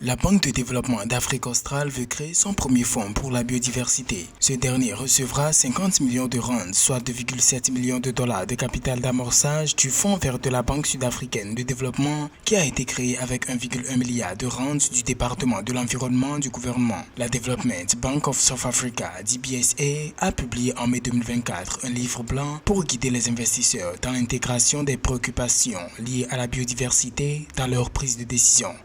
La Banque de développement d'Afrique australe veut créer son premier fonds pour la biodiversité. Ce dernier recevra 50 millions de rands, soit 2,7 millions de dollars de capital d'amorçage du Fonds vert de la Banque sud-africaine de développement qui a été créé avec 1,1 milliard de rands du département de l'environnement du gouvernement. La Development Bank of South Africa, DBSA, a publié en mai 2024 un livre blanc pour guider les investisseurs dans l'intégration des préoccupations liées à la biodiversité dans leur prise de décision.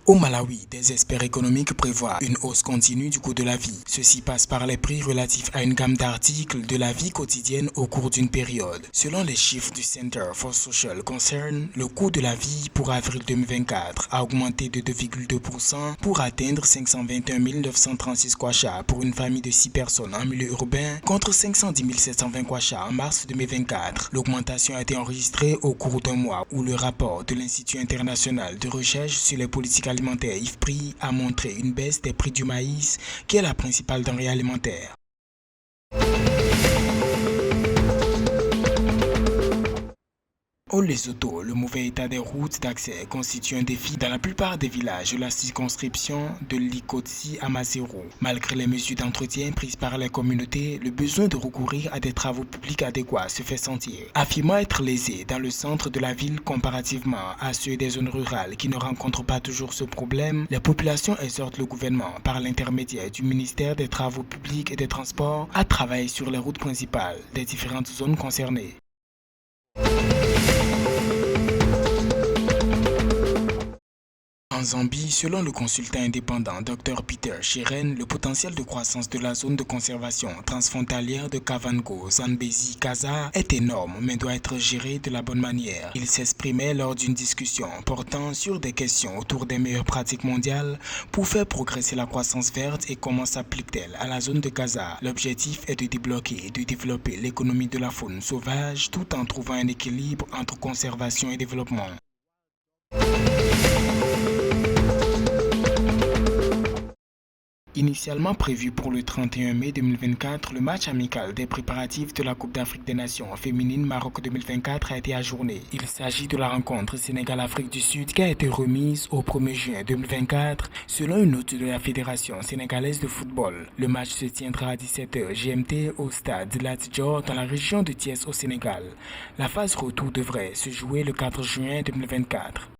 Au Malawi, des experts économiques prévoient une hausse continue du coût de la vie. Ceci passe par les prix relatifs à une gamme d'articles de la vie quotidienne au cours d'une période. Selon les chiffres du Center for Social Concern, le coût de la vie pour avril 2024 a augmenté de 2,2% pour atteindre 521 936 kwacha pour une famille de 6 personnes en milieu urbain contre 510 720 kwacha en mars 2024. L'augmentation a été enregistrée au cours d'un mois où le rapport de l'Institut international de recherche sur les politiques alimentaire IFPRI a montré une baisse des prix du maïs, qui est la principale denrée alimentaire. Au Lesotho, le mauvais état des routes d'accès constitue un défi dans la plupart des villages de la circonscription de Likotsi à Maseru. Malgré les mesures d'entretien prises par les communautés, le besoin de recourir à des travaux publics adéquats se fait sentir. Affirmant être lésés dans le centre de la ville comparativement à ceux des zones rurales qui ne rencontrent pas toujours ce problème, les populations exhortent le gouvernement, par l'intermédiaire du ministère des Travaux publics et des Transports, à travailler sur les routes principales des différentes zones concernées. En Zambie, selon le consultant indépendant Dr Peter Cheren, le potentiel de croissance de la zone de conservation transfrontalière de Kavango, Zambezi, Kaza est énorme mais doit être géré de la bonne manière. Il s'exprimait lors d'une discussion portant sur des questions autour des meilleures pratiques mondiales pour faire progresser la croissance verte et comment s'applique-t-elle à la zone de Kaza. L'objectif est de débloquer et de développer l'économie de la faune sauvage tout en trouvant un équilibre entre conservation et développement. Initialement prévu pour le 31 mai 2024, le match amical des préparatifs de la Coupe d'Afrique des Nations féminine Maroc 2024 a été ajourné. Il s'agit de la rencontre Sénégal-Afrique du Sud qui a été remise au 1er juin 2024 selon une note de la Fédération sénégalaise de football. Le match se tiendra à 17h GMT au stade Lat Dior dans la région de Thiès au Sénégal. La phase retour devrait se jouer le 4 juin 2024.